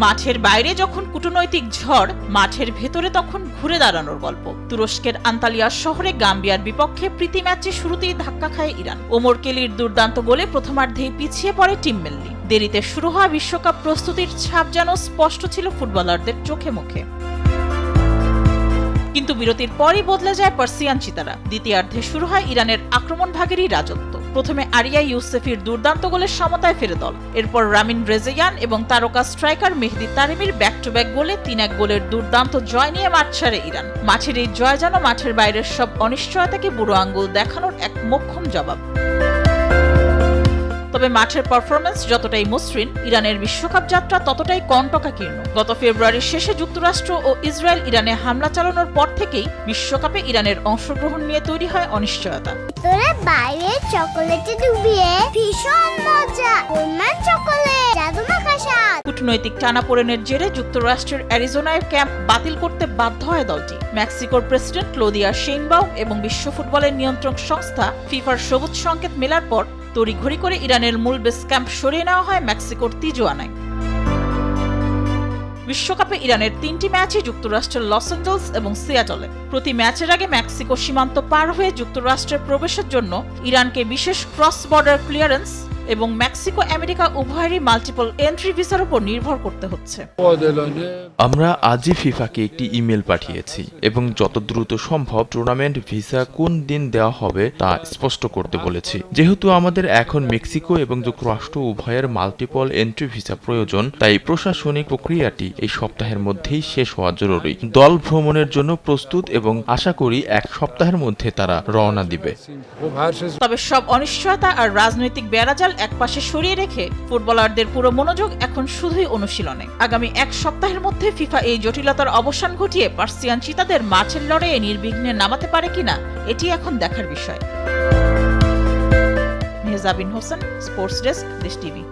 মাঠের বাইরে যখন কূটনৈতিক ঝড়, মাঠের ভেতরে তখন ঘুরে দাঁড়ানোর গল্প। তুরস্কের আন্তালিয়া শহরে গাম্বিয়ার বিপক্ষে প্রীতি ম্যাচে শুরুতেই ধাক্কা খায় ইরান। ওমর কেলির দুর্দান্ত গোলে প্রথমার্ধেই পিছিয়ে পড়ে টিম মেল্লি। দেরিতে শুরু হওয়া বিশ্বকাপ প্রস্তুতির ছাপ যেন স্পষ্ট ছিল ফুটবলারদের চোখে মুখে। কিন্তু বিরতির পরই বদলে যায় পার্সিয়ান চিতারা। দ্বিতীয়ার্ধে শুরু হয় ইরানের আক্রমণ ভাগেরই রাজত্ব। প্রথমে আরিয়া ইউসেফির দুর্দান্ত গোলের সমতায় ফেরে দল। এরপর রামিন রেজেয়ান এবং তারকা স্ট্রাইকার মেহেদি তারেমির ব্যাক টু ব্যাক গোলে ৩-১ গোলের দুর্দান্ত জয় নিয়ে মাঠ ছাড়ে ইরান। মাঠের এই জয় যেন মাঠের বাইরের সব অনিশ্চয়তাকে বুড়ো আঙ্গুল দেখানোর এক মোক্ষম জবাব। তবে মাঠের পারফরম্যান্স যতটাই মসৃণ, ইরানের বিশ্বকাপ যাত্রা ততটাই কণ্টকাকীর্ণ। গত ফেব্রুয়ারির শেষে যুক্তরাষ্ট্র ও ইসরায়েল ইরানে হামলা চালানোর পর থেকেই বিশ্বকাপে ইরানের অংশগ্রহণ নিয়ে তৈরি হয় অনিশ্চয়তা। বাইরে চকোলেটে ডুবিয়ে ভীষণ মজা, চকোলেট জাদু মাখা স্বাদ। কূটনৈতিক টানাপোড়েনের জেরে যুক্তরাষ্ট্রের অ্যারিজোনায় ক্যাম্প বাতিল করতে বাধ্য হয় দলটি। মেক্সিকোর প্রেসিডেন্ট ক্লোদিয়া শেইনবাউম এবং বিশ্ব ফুটবলের নিয়ন্ত্রক সংস্থা ফিফার সবুজ সংকেত মেলার পর তড়িঘড়ি করে ইরানের মূল বেস ক্যাম্প সরিয়ে নেওয়া হয় মেক্সিকোর তিজুয়ানায়। বিশ্বকাপে ইরানের ৩টি ম্যাচই যুক্তরাষ্ট্রের লস অ্যাঞ্জেলস এবং সিয়াটলে। প্রতি ম্যাচের আগে মেক্সিকো সীমান্ত পার হয়ে যুক্তরাষ্ট্রে প্রবেশের জন্য ইরানকে বিশেষ ক্রস বর্ডার ক্লিয়ারেন্স এবং মেক্সিকো আমেরিকা উভয়েরই মাল্টিপল এন্ট্রি ভিসার উপর নির্ভর করতে হচ্ছে। আমরা আজই ফিফাকে একটি ইমেল পাঠিয়েছি এবং যত দ্রুত সম্ভব টুর্নামেন্ট ভিসা কোন দিন দেওয়া হবে তা স্পষ্ট করতে বলেছি। যেহেতু আমাদের এখন মেক্সিকো এবং যুক্তরাষ্ট্র উভয়ের মাল্টিপল এন্ট্রি ভিসা প্রয়োজন, তাই প্রশাসনিক প্রক্রিয়াটি এই সপ্তাহের মধ্যেই শেষ হওয়া জরুরি। দল ভ্রমণের জন্য প্রস্তুত এবং আশা করি এক সপ্তাহের মধ্যে তারা রওনা দিবে। তবে সব অনিশ্চয়তা আর রাজনৈতিক বেড়াজাল একপাশে সরিয়ে রেখে ফুটবলারদের পুরো মনোযোগ এখন শুধুই অনুশীলনে। আগামী এক সপ্তাহের মধ্যে ফিফা এই জটিলতার অবসান ঘটিয়ে পার্সিয়ান চিতাদের মাঠের লড়াইয়ে নির্বিঘ্নে নামাতে পারে কিনা, এটি এখন দেখার বিষয়। মেহজাবিন হোসেন, স্পোর্টস ডেস্ক, দেশ টিভি।